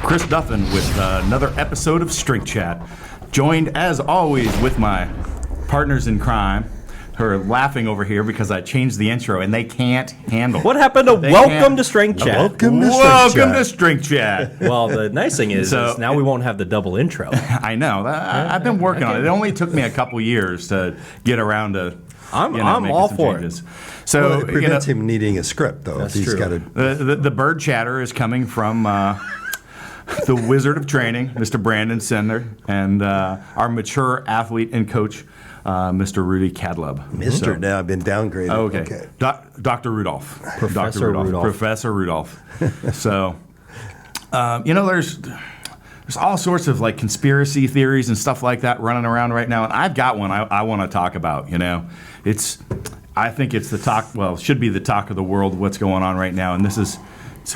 Chris Duffin with another episode of Strength Chat. Joined, as always, with my partners in crime, who are laughing over here because I changed the intro and they can't handle it. What happened to welcome to Strength Chat? Welcome to Strength Chat. Well, the nice thing is now we won't have the double intro. I know. I've been working on it. It only took me a couple years to get around to I'm all for changes. It. So Well, it prevents him needing a script, though. That's if he's true. got the bird chatter is coming from the wizard of training, Mr. Brandon Sender, and our mature athlete and coach, Mr. Rudy Cadlub. Mr. Now I've been downgraded. Okay. Dr. Rudolph. Professor Rudolph. Professor Rudolph. So, there's all sorts of like conspiracy theories and stuff like that running around right now, and I've got one I want to talk about. I think it's the talk. Well, it should be the talk of the world. What's going on right now, and it's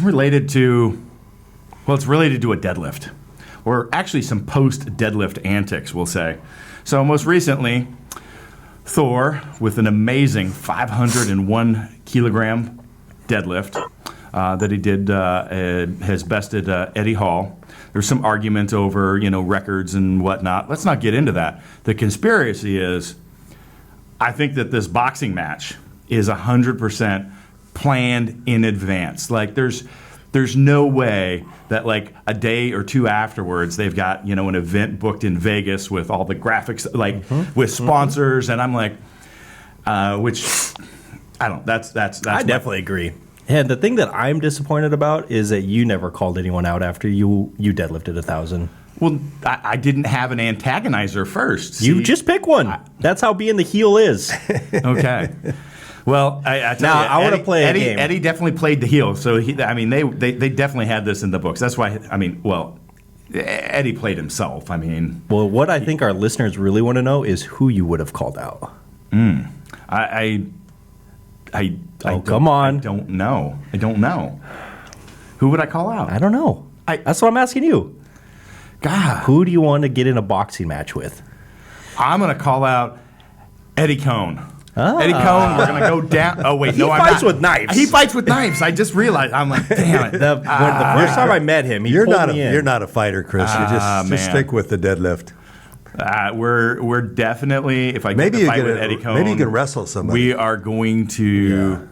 related to. Well, it's related to a deadlift, or actually some post-deadlift antics, we'll say. So most recently, Thor, with an amazing 501 kilogram deadlift that he did, has bested Eddie Hall. There's some argument over, records and whatnot. Let's not get into that. The conspiracy is, I think that this boxing match is 100% planned in advance. Like, there's no way that like a day or two afterwards they've got an event booked in Vegas with all the graphics with sponsors, and I'm like, which I don't. That's I definitely agree. And the thing that I'm disappointed about is that you never called anyone out after you deadlifted 1,000. Well, I didn't have an antagonizer first. You just pick one. That's how being the heel is. Okay. Well, I tell you, I want to play a game. Eddie definitely played the heel, so they definitely had this in the books. That's why Eddie played himself. Well, what I think our listeners really want to know is who you would have called out. Come on. I don't know. Who would I call out? I don't know. That's what I'm asking you. God, who do you want to get in a boxing match with? I'm going to call out Eddie Cohn. Eddie Cohn, we're going to go down. Oh, wait, no, I'm not. He fights with knives. He fights with knives. I just realized. I'm like, damn it. The first time I met him, he pulled me in. You're not a fighter, Chris. You just stick with the deadlift. We're definitely, if I get maybe to fight with Eddie Cohn. Maybe you can wrestle somebody. We are going to,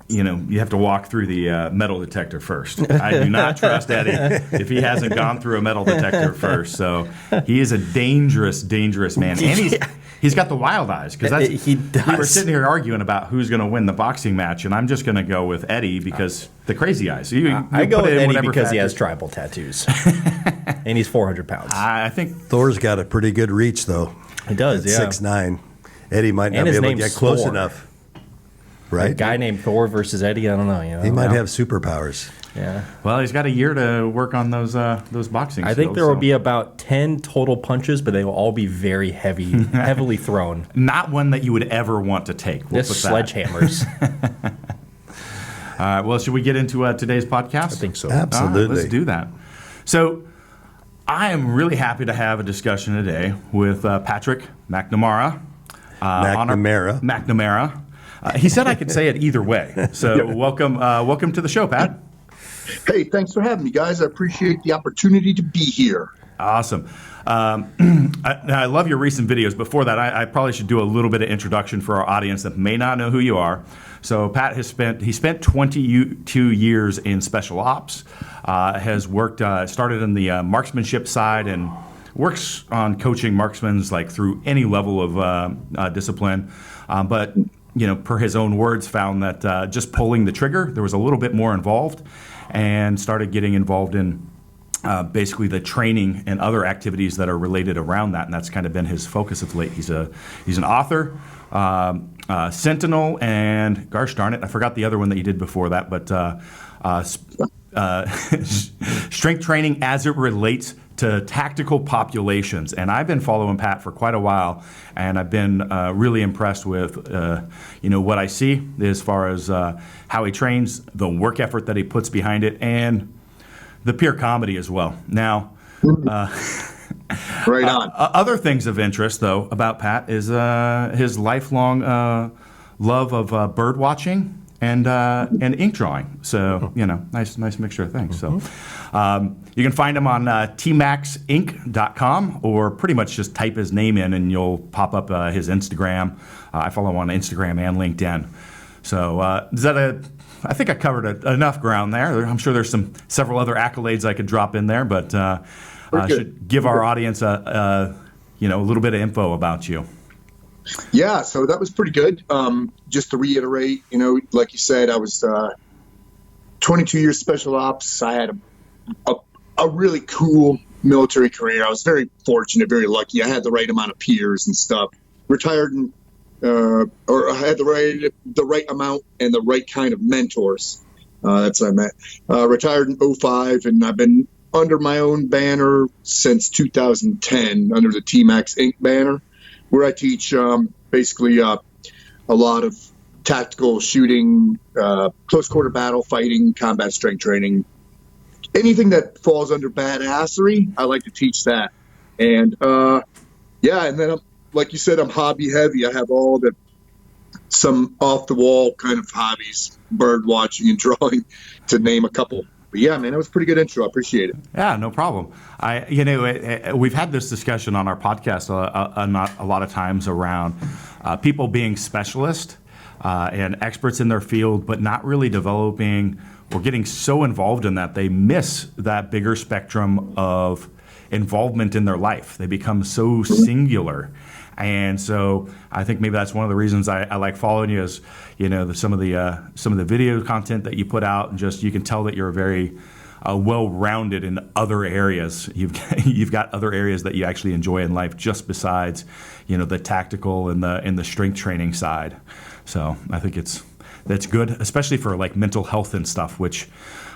you have to walk through the metal detector first. I do not trust Eddie if he hasn't gone through a metal detector first. So he is a dangerous, dangerous man. And he's got the wild eyes. Because he does. We were sitting here arguing about who's going to win the boxing match, and I'm just going to go with Eddie because the crazy eyes. I go with Eddie because he has tribal tattoos. And he's 400 pounds. I think Thor's got a pretty good reach, though. He does, at 6'9". Eddie might not be able to get close enough. Right? A guy named Thor versus Eddie, I don't know. He might have superpowers. Yeah. Well, he's got a year to work on those boxing skills. I think there will be about 10 total punches, but they will all be very heavily thrown. Not one that you would ever want to take. Just sledgehammers. All right. Well, should we get into today's podcast? I think so. Absolutely. All right, let's do that. So I am really happy to have a discussion today with Patrick McNamara. McNamara. He said I could say it either way. So welcome to the show, Pat. Hey, thanks for having me, guys. I appreciate the opportunity to be here. Awesome. I love your recent videos. Before that, I probably should do a little bit of introduction for our audience that may not know who you are. So Pat spent 22 years in special ops, has worked, started in the marksmanship side and works on coaching marksmen like through any level of discipline. But per his own words, found that just pulling the trigger, there was a little bit more involved, and started getting involved in basically the training and other activities that are related around that, and that's kind of been his focus of late. He's an author, Sentinel, and gosh darn it, I forgot the other one that he did before that, but strength training as it relates to tactical populations. And I've been following Pat for quite a while, and I've been really impressed with what I see as far as how he trains, the work effort that he puts behind it, and the pure comedy as well. Now, right on. Other things of interest, though, about Pat is his lifelong love of bird watching and ink drawing. So, nice mixture of things. So you can find him on tmaxinc.com, or pretty much just type his name in and you'll pop up his Instagram. I follow him on Instagram and LinkedIn. So I think I covered enough ground there. I'm sure there's several other accolades I could drop in there, but I should give our audience a little bit of info about you. Yeah, so that was pretty good. Just to reiterate, like you said, I was 22 years special ops. I had a really cool military career. I was very fortunate, very lucky. I had the right amount of peers and stuff. Retired or I had the right amount and the right kind of mentors. That's what I meant. Retired in 2005, and I've been under my own banner since 2010, under the T-Max Inc. banner, where I teach basically a lot of tactical shooting, close quarter battle fighting, combat strength training, anything that falls under badassery. I like to teach that. And and then like you said, I'm hobby heavy. I have some off the wall kind of hobbies, bird watching and drawing, to name a couple. But yeah, man, that was a pretty good intro. I appreciate it. Yeah, no problem. We've had this discussion on our podcast a lot of times around people being specialists and experts in their field, but not really developing or getting so involved in that they miss that bigger spectrum of involvement in their life. They become so singular. And so I think maybe that's one of the reasons I like following you is, some of the video content that you put out, and just you can tell that you're very well-rounded in other areas. You've got other areas that you actually enjoy in life, just besides, the tactical and the strength training side. So I think that's good, especially for like mental health and stuff, which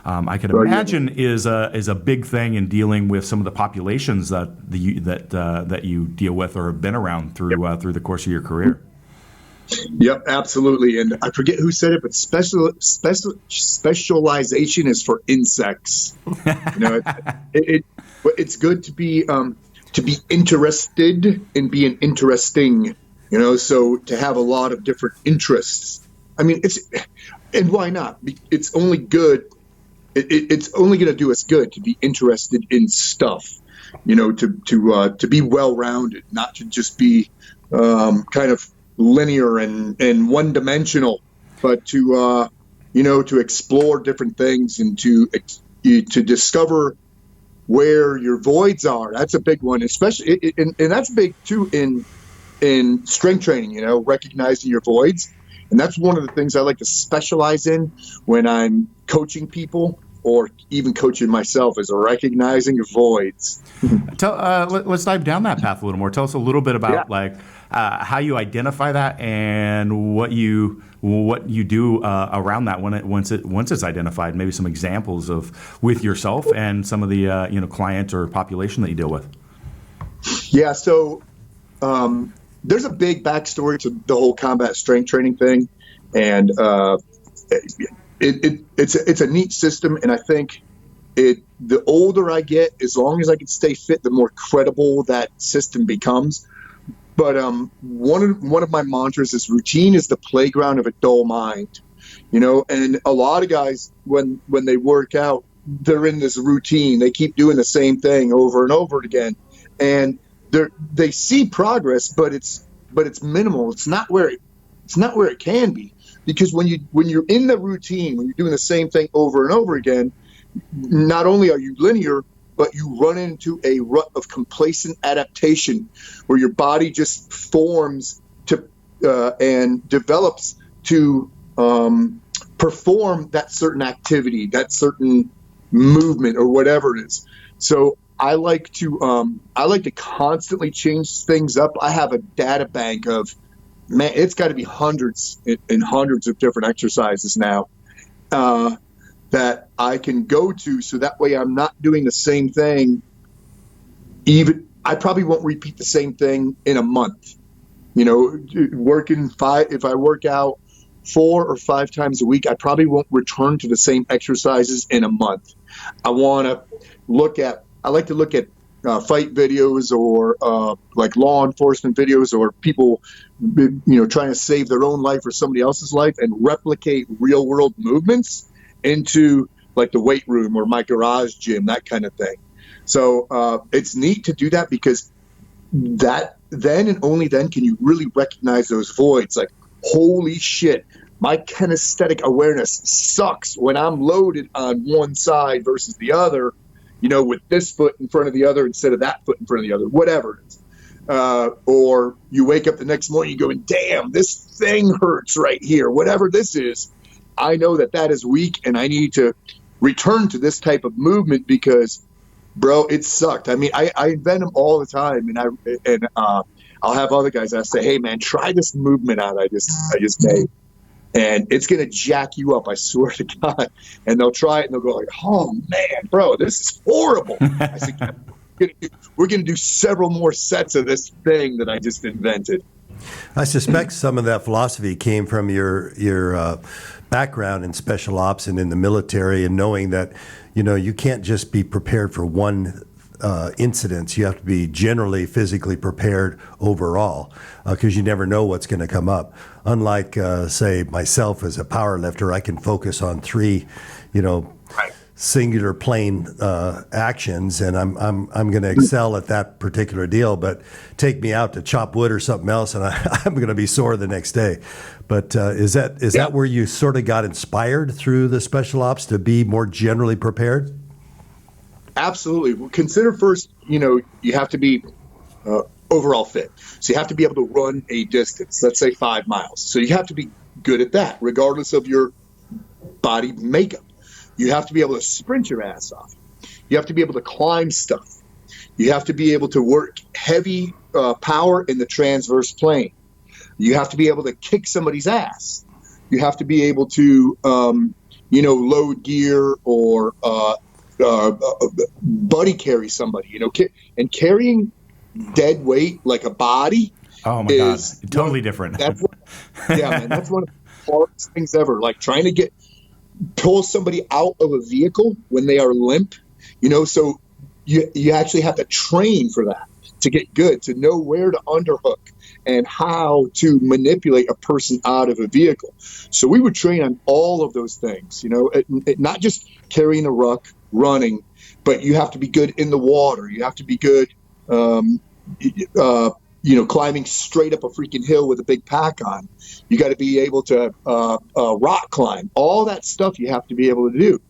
I could imagine is a big thing in dealing with some of the populations that you deal with or have been around through the course of your career. Yep, absolutely. And I forget who said it, but specialization is for insects. It's good to be interested in being interesting. So to have a lot of different interests. I mean, and why not? It's only good. It's only going to do us good to be interested in stuff, to be well-rounded, not to just be kind of linear and one-dimensional, but to explore different things and to discover where your voids are. That's a big one, especially, and that's big too in strength training. Recognizing your voids. And that's one of the things I like to specialize in when I'm coaching people or even coaching myself, is recognizing voids. Let's dive down that path a little more. Tell us a little bit about how you identify that and what you do around that once it's identified. Maybe some examples with yourself and some of the client or population that you deal with. Yeah. So. There's a big backstory to the whole combat strength training thing, and it's a neat system. And I think the older I get, as long as I can stay fit, the more credible that system becomes. But one of my mantras is routine is the playground of a dull mind, And a lot of guys, when they work out, they're in this routine. They keep doing the same thing over and over again, and they see progress, but it's minimal. It's not where it can be, because when you're in the routine, when you're doing the same thing over and over again, not only are you linear, but you run into a rut of complacent adaptation, where your body just forms to and develops to perform that certain activity, that certain movement, or whatever it is. So I like to constantly change things up. I have a data bank of, it's got to be hundreds and hundreds of different exercises now that I can go to, so that way I'm not doing the same thing. I probably won't repeat the same thing in a month. If I work out 4 or 5 times a week, I probably won't return to the same exercises in a month. I like to look at fight videos or like law enforcement videos or people, trying to save their own life or somebody else's life and replicate real world movements into like the weight room or my garage gym, that kind of thing. So it's neat to do that because that then and only then can you really recognize those voids. Like, holy shit, my kinesthetic awareness sucks when I'm loaded on one side versus the other, with this foot in front of the other instead of that foot in front of the other, whatever it is. Or you wake up the next morning going, damn, this thing hurts right here. Whatever this is, I know that is weak and I need to return to this type of movement because, bro, it sucked. I mean, I invent them all the time, and I'll have other guys. I say, hey man, try this movement out I just made, and it's gonna jack you up. I swear to God. And they'll try it and they'll go like, oh man, bro, this is horrible. I said, we're gonna do several more sets of this thing that I just invented. I suspect some of that philosophy came from your background in special ops and in the military, and knowing that you can't just be prepared for one incident. You have to be generally physically prepared overall because you never know what's going to come up. Unlike, say, myself as a power lifter, I can focus on three, Right. singular plane actions, and I'm going to excel at that particular deal. But take me out to chop wood or something else, and I'm going to be sore the next day. But is that where you sort of got inspired through the special ops to be more generally prepared? Absolutely. Well, consider first, you have to be overall fit. So you have to be able to run a distance, let's say 5 miles. So you have to be good at that, regardless of your body makeup. You have to be able to sprint your ass off. You have to be able to climb stuff. You have to be able to work heavy power in the transverse plane. You have to be able to kick somebody's ass. You have to be able to, load gear or buddy carry somebody, and carrying dead weight like a body. Oh my God, totally different. That's man, that's one of the hardest things ever. Like trying to pull somebody out of a vehicle when they are limp, so you actually have to train for that to get good, to know where to underhook and how to manipulate a person out of a vehicle. So we would train on all of those things, not just carrying a ruck, running, but you have to be good in the water. You have to be good, climbing straight up a freaking hill with a big pack on. You got to be able to rock climb. All that stuff you have to be able to do.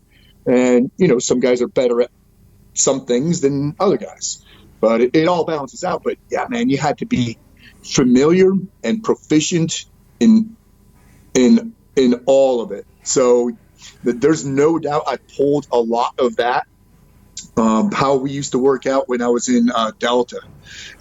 And, some guys are better at some things than other guys. But it all balances out. But, yeah, man, you had to be familiar and proficient in all of it. So there's no doubt I pulled a lot of that. How we used to work out when I was in Delta,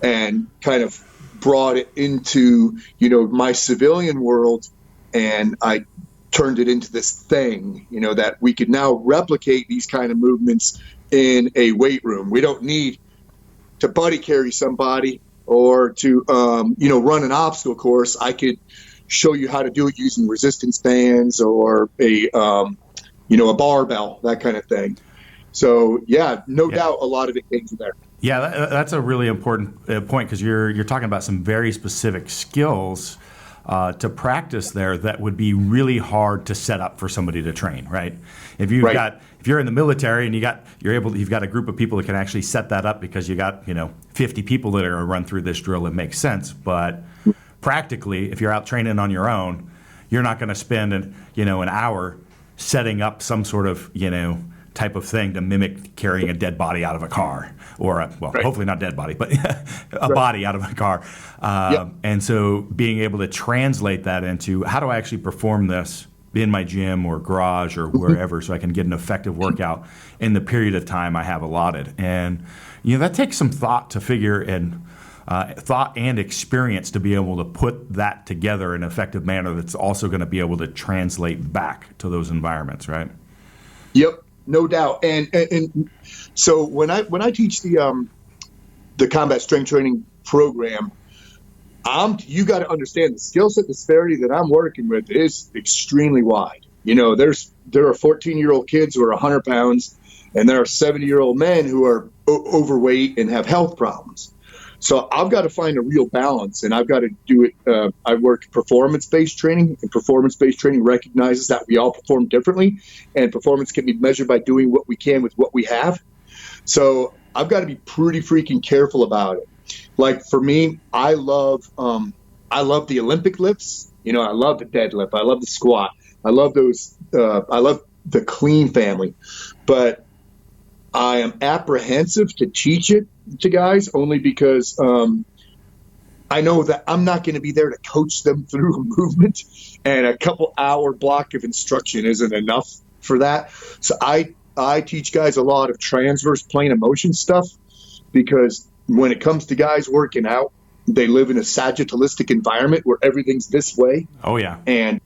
and kind of brought it into, my civilian world, and I turned it into this thing, that we could now replicate these kind of movements in a weight room. We don't need to buddy carry somebody or to, run an obstacle course. I could show you how to do it using resistance bands or a barbell, that kind of thing. So, no doubt a lot of it came from there. Yeah, that's a really important point, because you're talking about some very specific skills to practice there that would be really hard to set up for somebody to train, right? If you're in the military and you've got a group of people that can actually set that up because you got 50 people that are going to run through this drill, it makes sense. But practically, if you're out training on your own, you're not going to spend an hour setting up some sort of type of thing to mimic carrying a dead body out of a car, or hopefully not dead body, but a body out of a car. And so being able to translate that into how do I actually perform this in my gym or garage or wherever, so I can get an effective workout in the period of time I have allotted. And that takes some thought to figure, and thought and experience to be able to put that together in an effective manner that's also going to be able to translate back to those environments, right? Yep. No doubt. And so when I teach the combat strength training program, you got to understand the skill set disparity that I'm working with is extremely wide. There are 14-year-old kids who are 100 pounds, And there are 70-year-old men who are overweight and have health problems. So I've got to find a real balance, and I've got to do it. I work performance-based training, and performance-based training recognizes that we all perform differently, and performance can be measured by doing what we can with what we have. So I've got to be pretty freaking careful about it. Like for me, I love the Olympic lifts. You know, I love the deadlift. I love the squat. I love those. I love the clean family, but I am apprehensive to teach it to guys only because I know that I'm not going to be there to coach them through a movement, and a couple hour block of instruction isn't enough for that. So I teach guys a lot of transverse plane of motion stuff, because when it comes to guys working out, they live in a sagittalistic environment where everything's this way. Oh yeah. And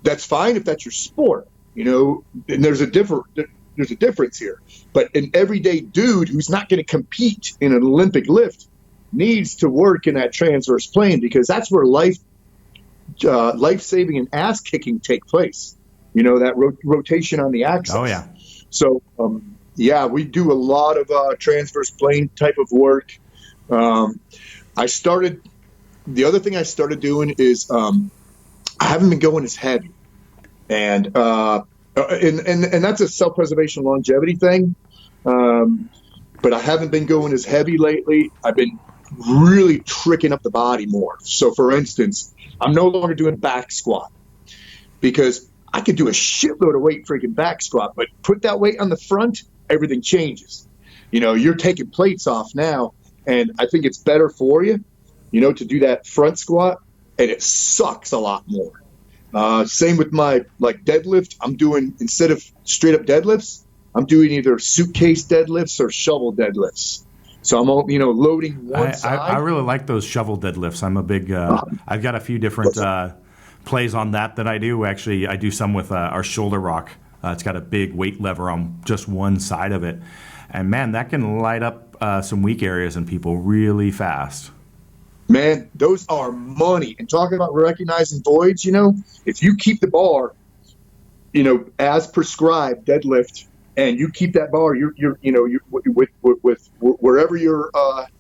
that's fine if that's your sport, you know, and there's a difference here. But an everyday dude who's not going to compete in an Olympic lift needs to work in that transverse plane, because that's where life-saving and ass-kicking take place. You know, that rotation on the axis. Oh, yeah. So, yeah, we do a lot of transverse plane type of work. The other thing I started doing is I haven't been going as heavy. And that's a self-preservation longevity thing. But I haven't been going as heavy lately. I've been really tricking up the body more. So for instance, I'm no longer doing back squat, because I could do a shitload of weight freaking back squat, but put that weight on the front, everything changes. You know, you're taking plates off now, and I think it's better for you, you know, to do that front squat, and it sucks a lot more. Same with my deadlift. I'm doing, instead of straight up deadlifts, I'm doing either suitcase deadlifts or shovel deadlifts. So I'm, loading one side. I really like those shovel deadlifts. I'm a big, I've got a few different plays on that I do. Actually, I do some with our shoulder rock. It's got a big weight lever on just one side of it. And man, that can light up some weak areas in people really fast. Man, those are money. And talking about recognizing voids, if you keep the bar, as prescribed deadlift, and you keep that bar, you're with wherever your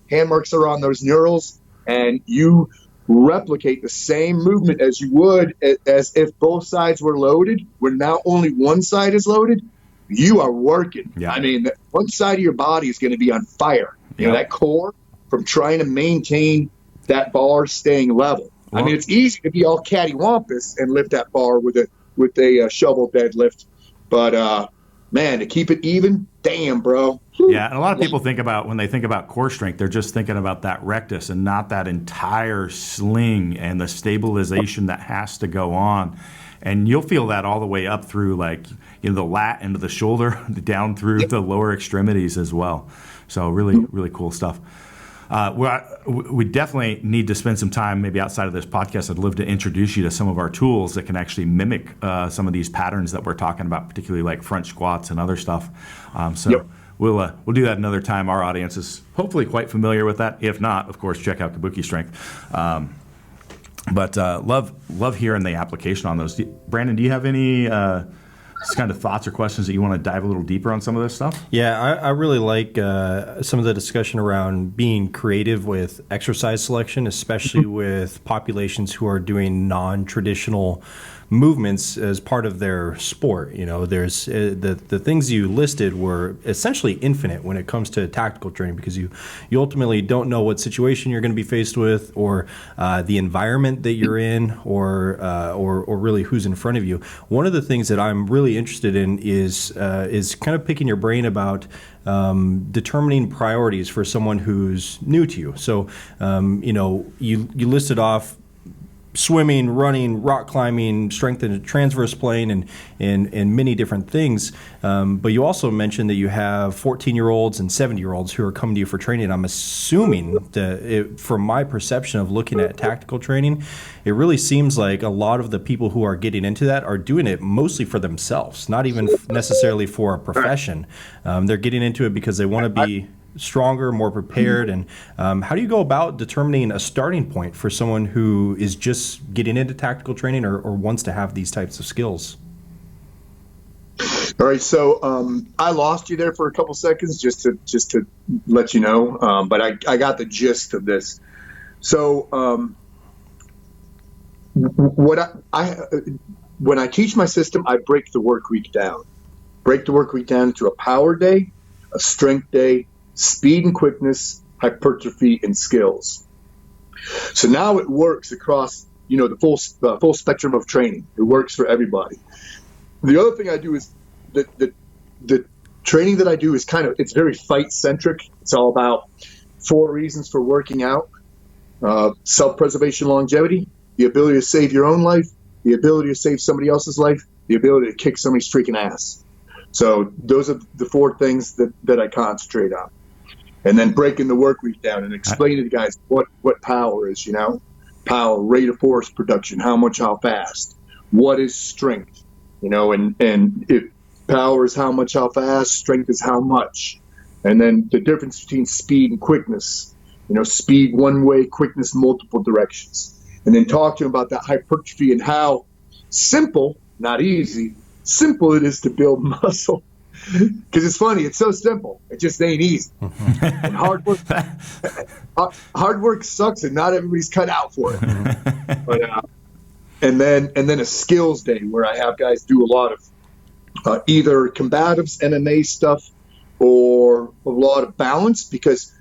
hand marks are on those neurals, and you replicate the same movement as you would as if both sides were loaded, when now only one side is loaded, you are working. Yeah. I mean, one side of your body is going to be on fire. You know, that core, from trying to maintain that bar staying level. Well, I mean, it's easy to be all cattywampus and lift that bar with a shovel deadlift, but man, to keep it even, damn, bro. Yeah, and a lot of people when they think about core strength, they're just thinking about that rectus and not that entire sling and the stabilization that has to go on. And you'll feel that all the way up through the lat into the shoulder, down through the lower extremities as well. So really, really cool stuff. We definitely need to spend some time, maybe outside of this podcast. I'd love to introduce you to some of our tools that can actually mimic some of these patterns that we're talking about, particularly like front squats and other stuff. We'll do that another time. Our audience is hopefully quite familiar with that. If not, of course, check out Kabuki Strength. But love hearing the application on those. Brandon, do you have any kind of thoughts or questions that you want to dive a little deeper on some of this stuff? Yeah, I really like some of the discussion around being creative with exercise selection, especially with populations who are doing non-traditional movements as part of their sport. There's the things you listed were essentially infinite when it comes to tactical training, because you ultimately don't know what situation you're going to be faced with, or the environment that you're in, or really who's in front of you. One of the things that I'm really interested in is kind of picking your brain about determining priorities for someone who's new to you. So you listed off swimming, running, rock climbing, strength in a transverse plane, and many different things. But you also mentioned that you have 14-year-olds and 70-year-olds who are coming to you for training. I'm assuming that from my perception of looking at tactical training, it really seems like a lot of the people who are getting into that are doing it mostly for themselves, not even necessarily for a profession. They're getting into it because they want to be stronger, more prepared. And how do you go about determining a starting point for someone who is just getting into tactical training or wants to have these types of skills? All right, so I lost you there for a couple seconds just to let you know, but I got the gist of this. So what when I teach my system, I break the work week down. Break the work week down into a power day, a strength day, speed and quickness, hypertrophy, and skills. So now it works across the full spectrum of training. It works for everybody. The other thing I do is the training that I do is it's very fight centric. It's all about 4 reasons for working out: self-preservation, longevity, the ability to save your own life, the ability to save somebody else's life, the ability to kick somebody's freaking ass. So those are the 4 things that I concentrate on. And then breaking the work week down and explaining to the guys what power is, power, rate of force production, how much, how fast, what is strength, and if power is how much, how fast, strength is how much. And then the difference between speed and quickness, speed one way, quickness multiple directions. And then talk to them about that hypertrophy and how simple, not easy, simple it is to build muscle. Because it's funny, it's so simple. It just ain't easy. And hard work sucks, and not everybody's cut out for it. But and then a skills day where I have guys do a lot of either combatives, MMA stuff, or a lot of balance, because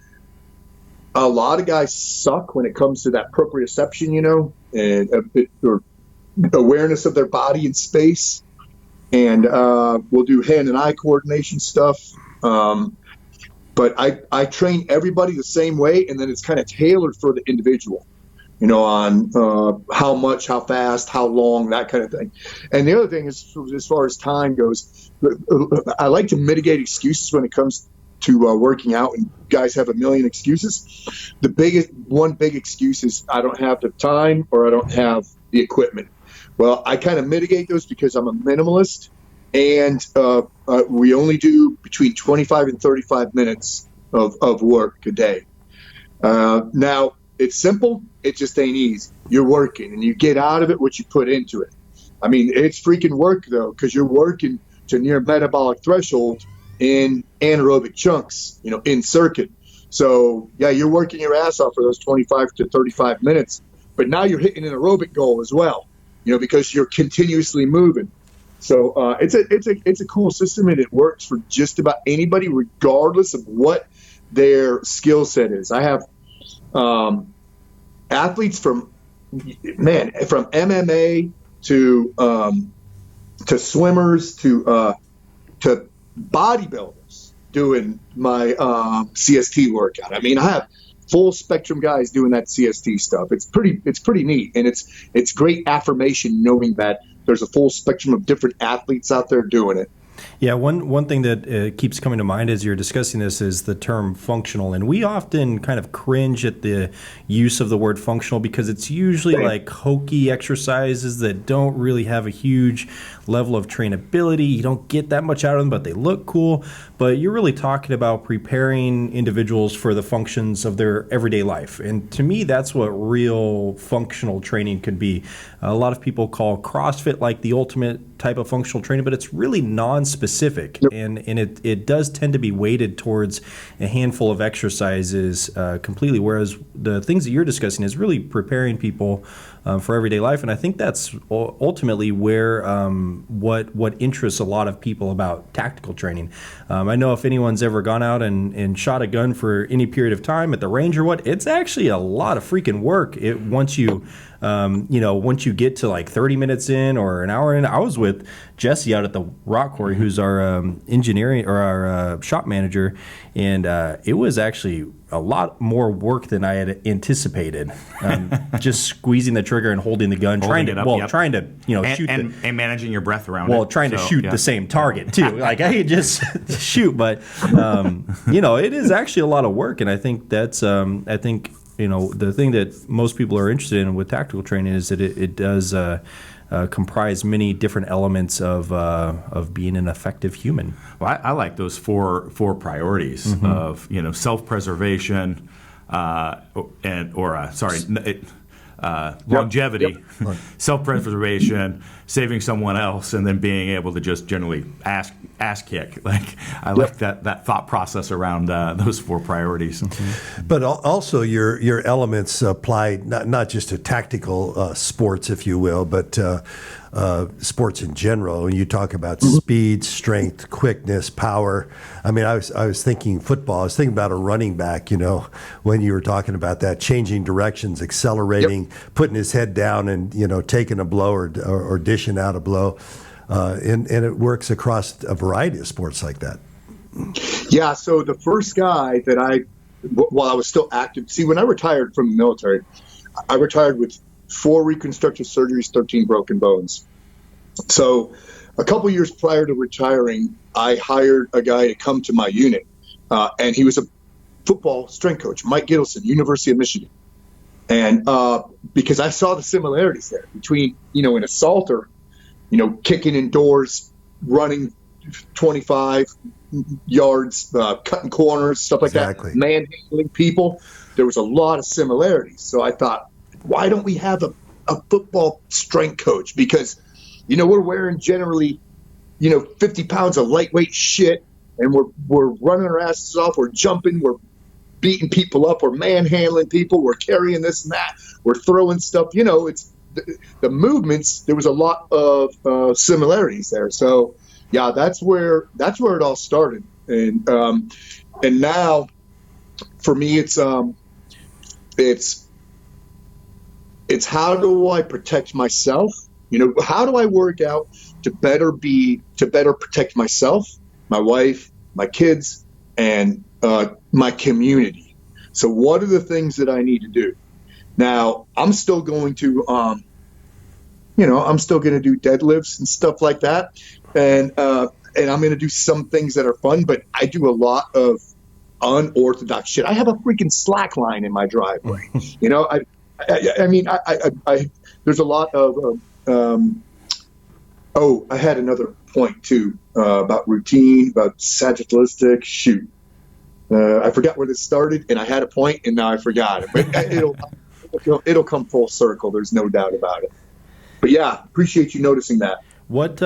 a lot of guys suck when it comes to that proprioception, or awareness of their body in space. And we'll do hand and eye coordination stuff. But I train everybody the same way, and then it's kind of tailored for the individual, on how much, how fast, how long, that kind of thing. And the other thing is, as far as time goes, I like to mitigate excuses when it comes to working out, and guys have a million excuses. One big excuse is I don't have the time or I don't have the equipment. Well, I kind of mitigate those because I'm a minimalist, and we only do between 25 and 35 minutes of work a day. Now, it's simple. It just ain't easy. You're working, and you get out of it what you put into it. I mean, it's freaking work, though, because you're working to near metabolic threshold in anaerobic chunks, in circuit. So, yeah, you're working your ass off for those 25 to 35 minutes, but now you're hitting an aerobic goal as well, because you're continuously moving. So it's a cool system, and it works for just about anybody, regardless of what their skill set is. I have athletes from MMA to swimmers to bodybuilders doing my CST workout. I mean, I have full spectrum guys doing that CST stuff. It's pretty neat, and it's great affirmation knowing that there's a full spectrum of different athletes out there doing it. Yeah, one thing that keeps coming to mind as you're discussing this is the term functional, and we often kind of cringe at the use of the word functional because it's usually like hokey exercises that don't really have a huge level of trainability. You don't get that much out of them, but they look cool. But you're really talking about preparing individuals for the functions of their everyday life, and to me, that's what real functional training could be. A lot of people call CrossFit like the ultimate type of functional training, but it's really non-specific, and it does tend to be weighted towards a handful of exercises completely, whereas the things that you're discussing is really preparing people for everyday life. And I think that's ultimately where what interests a lot of people about tactical training. I know if anyone's ever gone out and shot a gun for any period of time at the range or what, it's actually a lot of freaking work. Once you get to like 30 minutes in or an hour in. I was with Jesse out at the rock quarry, who's our engineering or our shop manager, and it was actually a lot more work than I had anticipated. Just squeezing the trigger and holding the gun, trying to shoot and managing your breath around. Trying to shoot the same target too. Like I could just shoot, but it is actually a lot of work, and I think that's the thing that most people are interested in with tactical training is that it does comprise many different elements of being an effective human. Well, I like those four priorities of self-preservation longevity, self-preservation, saving someone else, and then being able to just generally ass kick. Like I like that thought process around those 4 priorities. But also your elements apply not just to tactical sports, if you will, but sports in general. When you talk about speed, strength, quickness, power. I mean, I was thinking football. I was thinking about a running back, when you were talking about that, changing directions, accelerating, putting his head down and, taking a blow or dishing out a blow. And it works across a variety of sports like that. Yeah, so the first guy that while I was still active, when I retired from the military, I retired with 4 reconstructive surgeries, 13 broken bones. So a couple years prior to retiring, I hired a guy to come to my unit, and he was a football strength coach, Mike Gittleson, University of Michigan. And because I saw the similarities there between, an assaulter, kicking indoors, running 25 yards, cutting corners, stuff like that, manhandling people. There was a lot of similarities. So I thought, why don't we have a football strength coach? Because, we're wearing generally, 50 pounds of lightweight shit, and we're running our asses off, we're jumping, we're beating people up, we're manhandling people, we're carrying this and that, we're throwing stuff. It's the movements. There was a lot of similarities there. So yeah, that's where it all started. And now for me, it's how do I protect myself? How do I work out to better protect myself, my wife, my kids, and my community? So what are the things that I need to do? Now, I'm still going to, do deadlifts and stuff like that. And I'm going to do some things that are fun, but I do a lot of unorthodox shit. I have a freaking slack line in my driveway. There's a lot of, I had another point too, about routine, about sagittalistic. Shoot. I forgot where this started, and I had a point, and now I forgot it. But it'll come full circle. There's no doubt about it. But yeah, appreciate you noticing that. What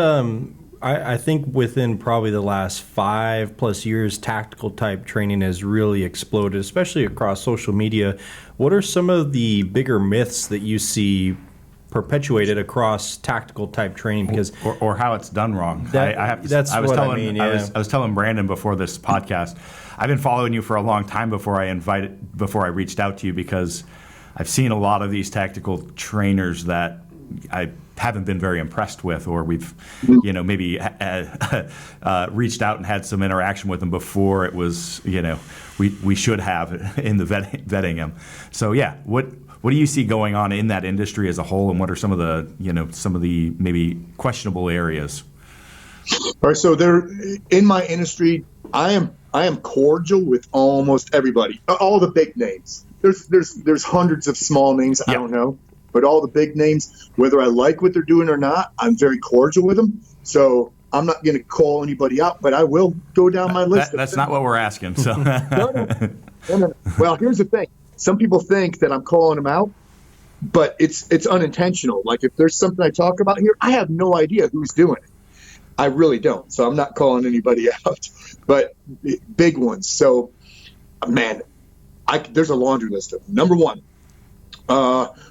I think within probably the last 5+ years, tactical type training has really exploded, especially across social media. What are some of the bigger myths that you see perpetuated across tactical type training? Because or how it's done wrong. I was telling Brandon before this podcast, I've been following you for a long time before I reached out to you, because I've seen a lot of these tactical trainers that I haven't been very impressed with, or we've, maybe reached out and had some interaction with them before it was, we should have in the vetting them. So yeah, what do you see going on in that industry as a whole, and what are some of the maybe questionable areas? All right, so in my industry, I am cordial with almost everybody, all the big names. There's hundreds of small names I don't know. But all the big names, whether I like what they're doing or not, I'm very cordial with them. So I'm not going to call anybody out, but I will go down my list. That's not what we're asking. So. No. Well, here's the thing. Some people think that I'm calling them out, but it's unintentional. Like if there's something I talk about here, I have no idea who's doing it. I really don't. So I'm not calling anybody out, but big ones. So, man, there's a laundry list of them. Number one.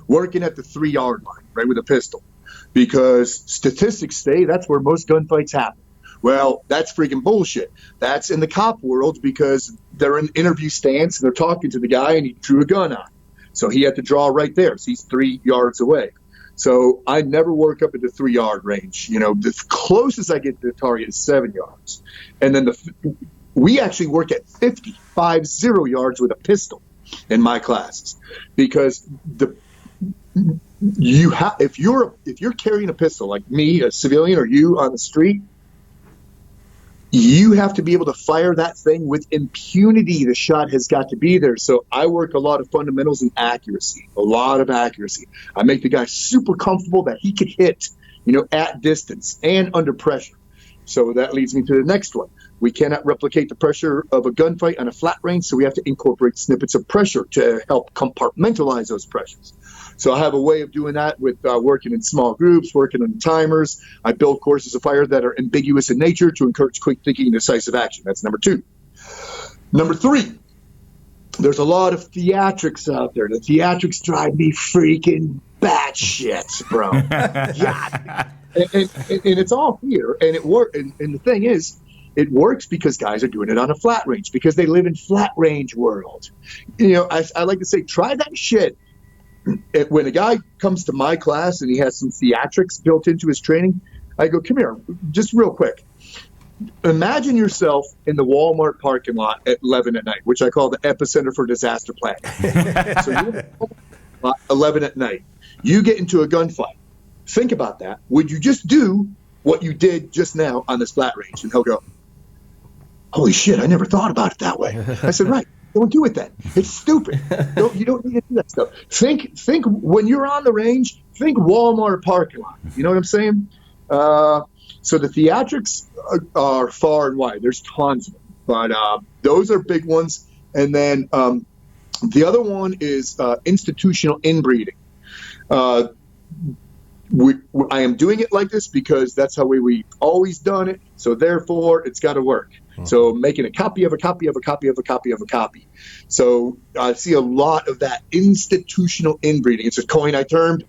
Working at the 3-yard line, right, with a pistol, because statistics say that's where most gunfights happen. Well, that's freaking bullshit. That's in the cop world, because they're in interview stance and they're talking to the guy and he drew a gun on him. So he had to draw right there. So he's 3 yards away. So I never work up at the 3-yard range. The closest I get to the target is 7 yards. And then we actually work at 50 yards with a pistol in my classes, because if you're carrying a pistol like me, a civilian, or you on the street, you have to be able to fire that thing with impunity. The shot has got to be there. So I work a lot of fundamentals and accuracy, a lot of accuracy. I make the guy super comfortable that he could hit, at distance and under pressure. So that leads me to the next one. We cannot replicate the pressure of a gunfight on a flat range, so we have to incorporate snippets of pressure to help compartmentalize those pressures. So I have a way of doing that with working in small groups, working on timers. I build courses of fire that are ambiguous in nature to encourage quick thinking and decisive action. That's number 2. Number 3, there's a lot of theatrics out there. The theatrics drive me freaking batshit, bro. Yeah. And it's all here, and it works. And the thing is, it works because guys are doing it on a flat range, because they live in flat range world. You know, I like to say, try that shit. When a guy comes to my class and he has some theatrics built into his training, I go, come here, just real quick. Imagine yourself in the Walmart parking lot at 11 at night, which I call the epicenter for disaster planning. So you're 11 at night. You get into a gunfight. Think about that. Would you just do what you did just now on this flat range? And he'll go, holy shit, I never thought about it that way. I said, right. Don't do it then. It's stupid. You don't need to do that stuff. Think when you're on the range, think Walmart parking lot. You know what I'm saying? So the theatrics are far and wide. There's tons of them. But those are big ones. And then the other one is institutional inbreeding. I am doing it like this because that's how we've always done it. So therefore, it's got to work. So making a copy of a copy of a copy of a copy of a copy. So I see a lot of that institutional inbreeding. It's a coin I termed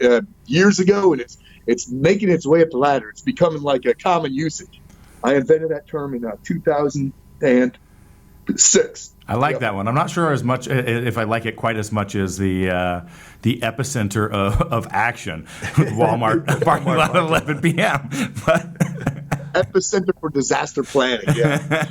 years ago, and it's making its way up the ladder. It's becoming like a common usage. I invented that term in 2006. I like that one. I'm not sure as much if I like it quite as much as the epicenter of action, Walmart parking lot at 11 p.m. But epicenter for disaster planning. Yeah.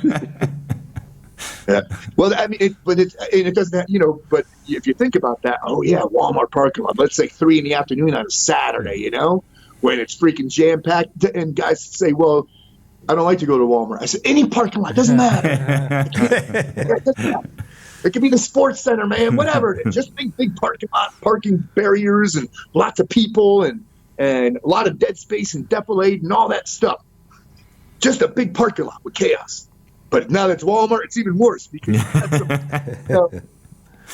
Yeah. Well, I mean, it doesn't have, but if you think about that, oh yeah, Walmart parking lot. Let's say 3 p.m. on a Saturday, when it's freaking jam packed, and guys say, well, I don't like to go to Walmart. I said, any parking lot, doesn't matter. It could be the sports center, man, whatever it is. Just big parking lot, parking barriers, and lots of people, and a lot of dead space and defilade and all that stuff. Just a big parking lot with chaos. But now that's Walmart, it's even worse because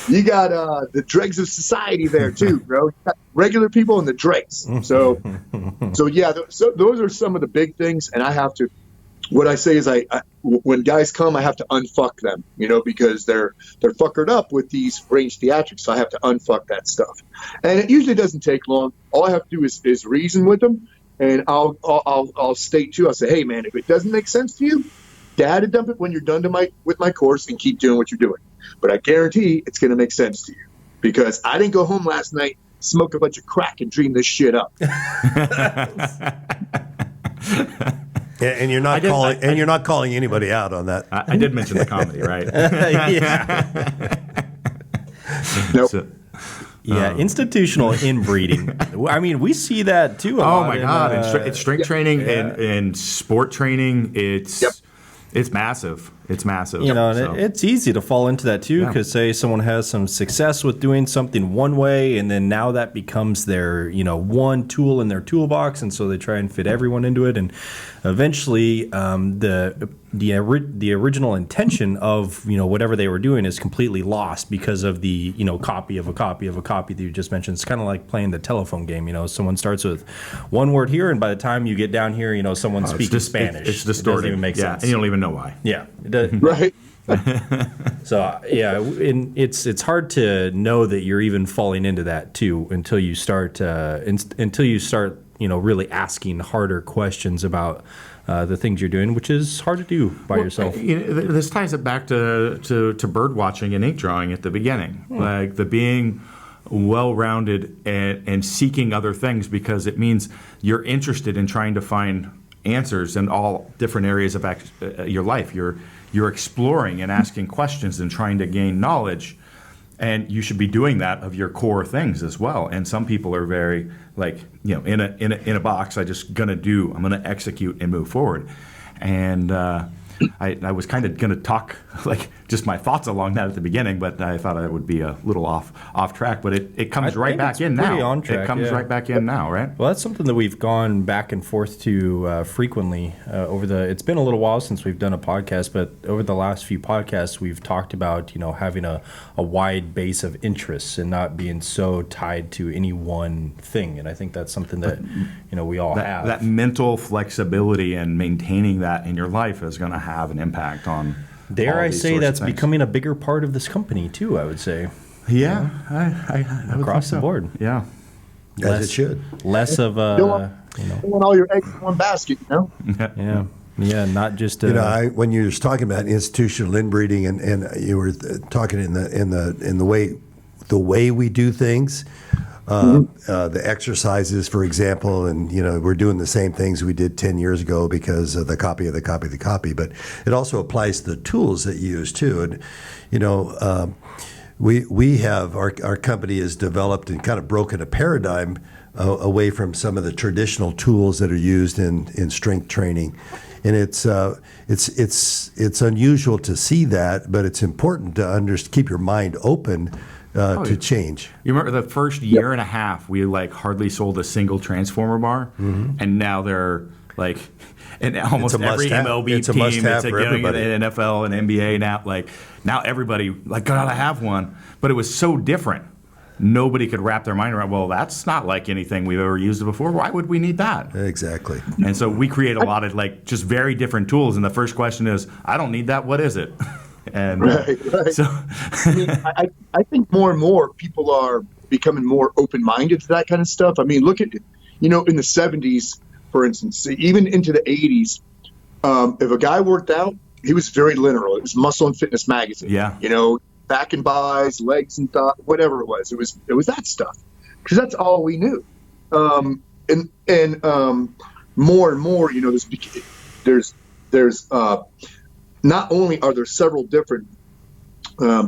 you got the dregs of society there too, bro. You got regular people and the dregs. So yeah, those are some of the big things. And I have to, what I say is when guys come, I have to unfuck them, because they're fuckered up with these range theatrics. So I have to unfuck that stuff. And it usually doesn't take long. All I have to do is reason with them. And I'll state too. I'll say, hey man, if it doesn't make sense to you, data dump it when you're done with my course and keep doing what you're doing. But I guarantee it's going to make sense to you because I didn't go home last night, smoke a bunch of crack, and dream this shit up. And you're not calling anybody out on that. I did mention the comedy, right? Yeah. Nope. Yeah, institutional inbreeding. I mean, we see that too. Oh my God! It's strength training and sport training. It's massive. It's massive. And it's easy to fall into that too, because say someone has some success with doing something one way, and then now that becomes their one tool in their toolbox, and so they try and fit everyone into it, and eventually the original intention of whatever they were doing is completely lost because of the copy of a copy of a copy that you just mentioned. It's kind of like playing the telephone game. Someone starts with one word here, and by the time you get down here, someone's speaking Spanish. It's distorted. It doesn't even make sense, and you don't even know why. Yeah. Right. So and it's hard to know that you're even falling into that too until you start really asking harder questions about the things you're doing, which is hard to do by yourself. This ties it back to bird watching and ink drawing at the beginning, like the being well-rounded and seeking other things, because it means you're interested in trying to find answers in all different areas of your life. You're exploring and asking questions and trying to gain knowledge, and you should be doing that of your core things as well. And some people are very in a box. I'm gonna execute and move forward, and I was kind of going to talk like just my thoughts along that at the beginning, but I thought I would be a little off track. But it comes right back in now. On track, it comes right back in now, right? Well, that's something that we've gone back and forth to frequently it's been a little while since we've done a podcast, but over the last few podcasts, we've talked about, having a wide base of interests and not being so tied to any one thing. And I think that's something that, we all have. That mental flexibility and maintaining that in your life is going to have an impact on. Dare I say that's things. becoming a bigger part of this company too, I would say. Yeah, I would across think so. the board. Yeah. As it should. Less of Don't want all your eggs in one basket, Yeah, not just when you were talking about institutional inbreeding and you were talking in the way we do things, the exercises, for example, and we're doing the same things we did 10 years ago because of the copy of the copy of the copy, but it also applies to the tools that you use too. And we have our company has developed and kind of broken a paradigm away from some of the traditional tools that are used in strength training. And it's unusual to see that, but it's important to keep your mind open to change. You remember the first year and a half, we hardly sold a single transformer bar, and now they're in almost every MLB team. It's a must-have for everybody. In the NFL and NBA now everybody gotta have one. But it was so different. Nobody could wrap their mind around, well, that's not like anything we've ever used before. Why would we need that? Exactly. And so we create a lot of just very different tools. And the first question is, I don't need that. What is it? And right. So I think more and more people are becoming more open-minded to that kind of stuff. I mean, look at, in the 70s, for instance, even into the 80s, if a guy worked out, he was very literal. It was Muscle and Fitness magazine. Yeah. Back and buys, legs and whatever it was. It was that stuff because that's all we knew. And more and more, there's not only are there several different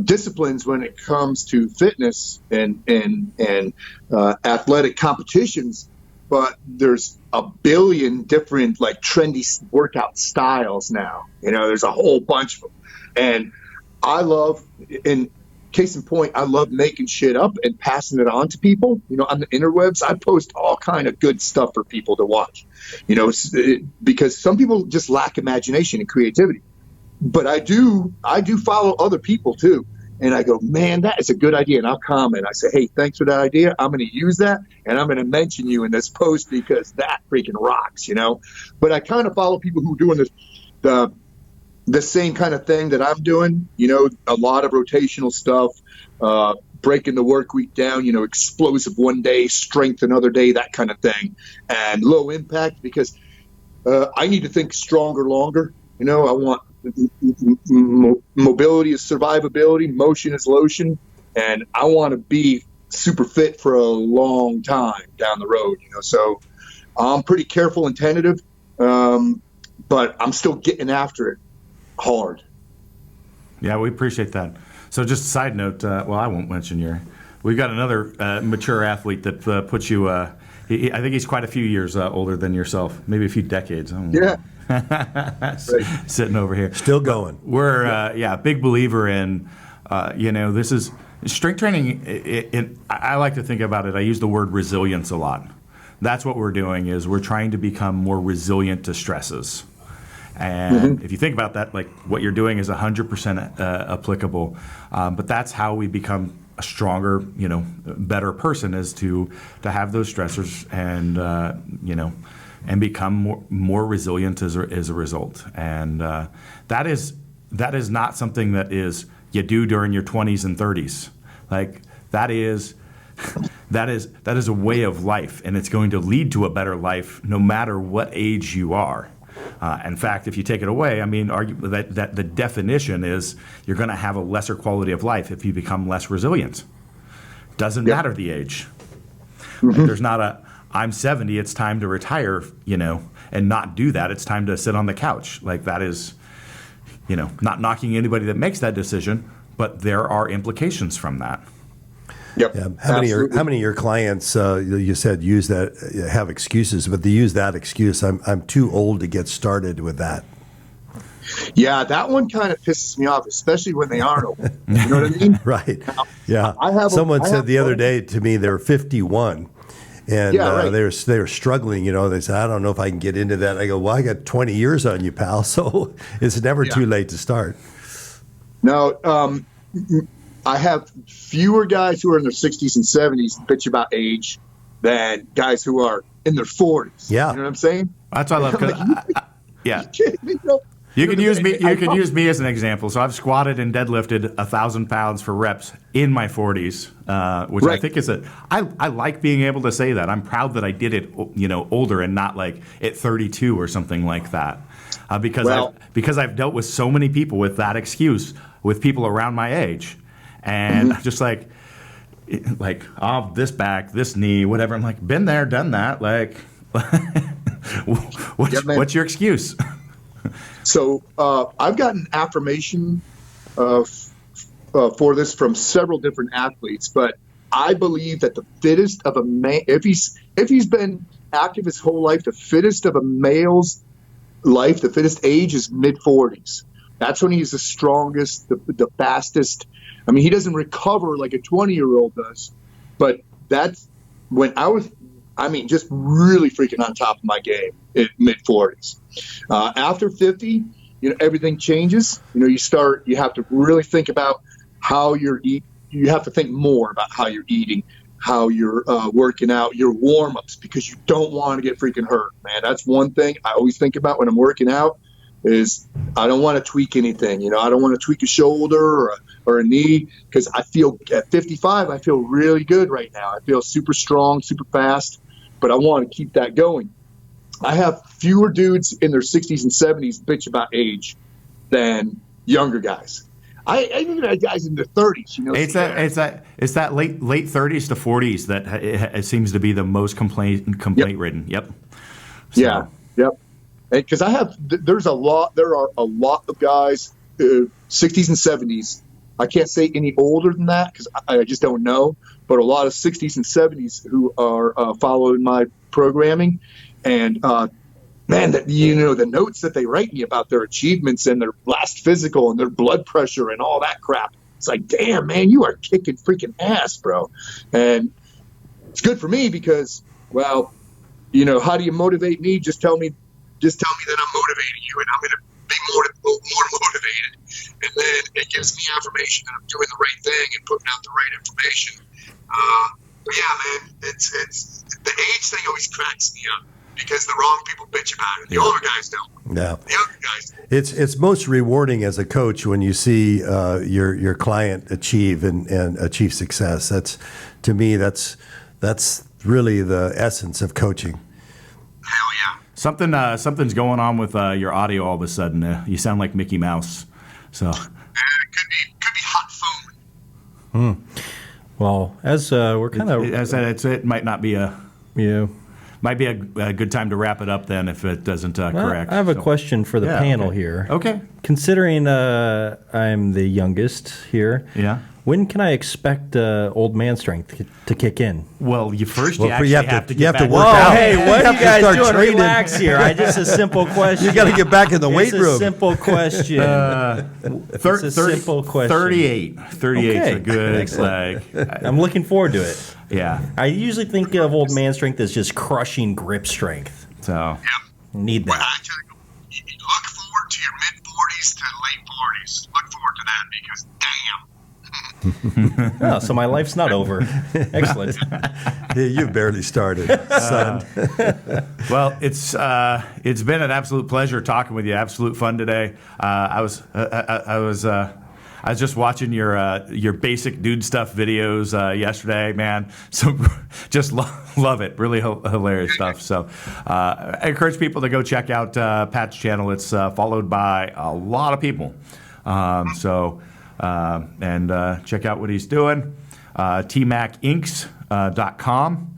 disciplines when it comes to fitness and athletic competitions, but there's a billion different trendy workout styles now. There's a whole bunch of them, and I love, in case in point, I love making shit up and passing it on to people. On the interwebs, I post all kind of good stuff for people to watch. Because some people just lack imagination and creativity. But I do follow other people too, and I go, man, that is a good idea, and I'll comment. I say, hey, thanks for that idea. I'm going to use that, and I'm going to mention you in this post because that freaking rocks. But I kind of follow people who are doing the same kind of thing that I'm doing, a lot of rotational stuff, breaking the work week down, explosive one day, strength another day, that kind of thing, and low impact because I need to think stronger, longer. I want mobility is survivability, motion is lotion, and I want to be super fit for a long time down the road, So I'm pretty careful and tentative, but I'm still getting after it hard. Yeah, we appreciate that. So just a side note, I won't mention we've got another mature athlete that puts you, I think he's quite a few years older than yourself, maybe a few decades. I don't know. Sitting over here. Still going. We're, a big believer in, this is strength training. I like to think about it. I use the word resilience a lot. That's what we're doing is we're trying to become more resilient to stresses. And if you think about that, what you're doing is 100% applicable. But that's how we become a stronger, better person is to have those stressors and, and become more resilient as a result. And that is not something that is you do during your 20s and 30s. That is a way of life, and it's going to lead to a better life no matter what age you are. In fact, if you take it away, argue that the definition is you're going to have a lesser quality of life if you become less resilient. Doesn't matter the age. There's not I'm 70, it's time to retire, and not do that. It's time to sit on the couch. That is, not knocking anybody that makes that decision, but there are implications from that. Yep. Yeah. How many of your clients, you said use that, have excuses, but they use that excuse, I'm too old to get started with that. Yeah, that one kind of pisses me off, especially when they aren't open. You know what I mean? Right. Yeah. I Someone said have the other one- day to me they're 51. And Yeah, right. they're struggling, They say, I don't know if I can get into that. I go, well, I got 20 years on you, pal. So it's never too late to start. No, I have fewer guys who are in their 60s and 70s bitch about age than guys who are in their 40s. Yeah. You know what I'm saying? That's what I love. 'Cause yeah. Kidding me? No. You can use me. I- You can use me as an example. So I've squatted and deadlifted 1,000 pounds for reps in my 40s, which I Right. think is I like being able to say that. I'm proud that I did it, older and not like at 32 or something like that, because I've dealt with so many people with that excuse with people around my age, and just like oh, this back, this knee, whatever. I'm like, been there, done that. Like, what's your excuse? So I've gotten affirmation for this from several different athletes, but I believe that the fittest of a man, if he's been active his whole life, the fittest of a male's life, the fittest age is mid-40s. That's when he's the strongest, the fastest. I mean, he doesn't recover like a 20-year-old does, but that's when I was, just really freaking on top of my game at mid-40s. After 50, everything changes. You have to really think about how you're eating. You have to think more about how you're eating, how you're working out, your warm-ups, because you don't want to get freaking hurt, man. That's one thing I always think about when I'm working out is I don't want to tweak anything. I don't want to tweak a shoulder or a knee, because I feel at 55, I feel really good right now. I feel super strong, super fast, but I want to keep that going. I have fewer dudes in their 60s and 70s bitch about age than younger guys. I even had guys in their 30s. It's that late 30s to 40s that it seems to be the most complaint ridden. Yep. So. Yeah. Yep. Because there are a lot of guys, 60s and 70s. I can't say any older than that because I just don't know. But a lot of 60s and 70s who are following my programming, and man, the notes that they write me about their achievements and their last physical and their blood pressure and all that crap. It's like, damn, man, you are kicking freaking ass, bro. And it's good for me because, well, how do you motivate me? Just tell me that I'm motivating you, and I'm going to be more motivated. And then it gives me affirmation that I'm doing the right thing and putting out the right information. But yeah, man, it's the age thing always cracks me up because the wrong people bitch about it. The older guys don't. Yeah. The younger guys don't. It's most rewarding as a coach when you see your client achieve and achieve success. To me, that's really the essence of coaching. Hell yeah. Something's going on with your audio all of a sudden. You sound like Mickey Mouse. So It could be hot phone. Well, as we're kind of, it might not be might be a good time to wrap it up then if it doesn't correct. I have a question for the panel okay. here. Okay. Considering I'm the youngest here, Yeah. when can I expect old man strength to kick in? Well, you Well, actually you have to get back. work Whoa, out. hey, what You are have you to guys start doing? training. Relax here. Just a simple question. You got to get back in the weight It's room. a simple question. It's a simple question. 38. 38 is a Okay. good, Excellent. like, I'm looking forward to it. yeah. I usually think of old man strength as just crushing grip strength. So, Yep. Need Well, that. I tell you, look forward to your mid-40s to late 40s. Look forward to that because, damn. Oh, so my life's not over. Excellent. Yeah, you barely started, son. well, it's been an absolute pleasure talking with you. Absolute fun today. I was just watching your basic dude stuff videos yesterday, man. So just love it. Really hilarious stuff. So I encourage people to go check out Pat's channel. It's followed by a lot of people. And check out what he's doing. tmacinks.com.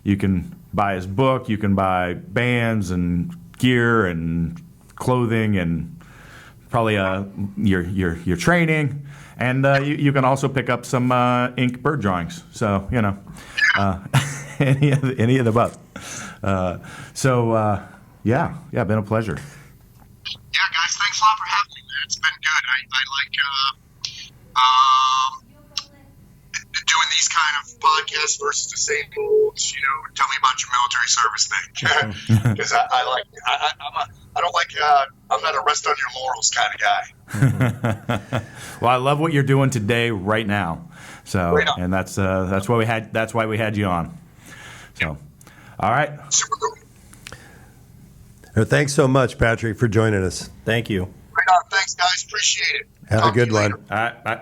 You can buy his book. You can buy bands and gear and clothing and probably your training. And you can also pick up some ink bird drawings. So any of the above. Been a pleasure. a lot for having me, man. It's been good. I like doing these kind of podcasts versus the same old, tell me about your military service thing. Because I'm not a rest on your laurels kind of guy. Well, I love what you're doing today, right now. So, Right on. and that's why we had you on. So, all right. Super cool. Thanks so much, Patrick, for joining us. Thank you. Right on. Thanks, guys. Appreciate it. Have Talk a good to you one. later. All right. Bye.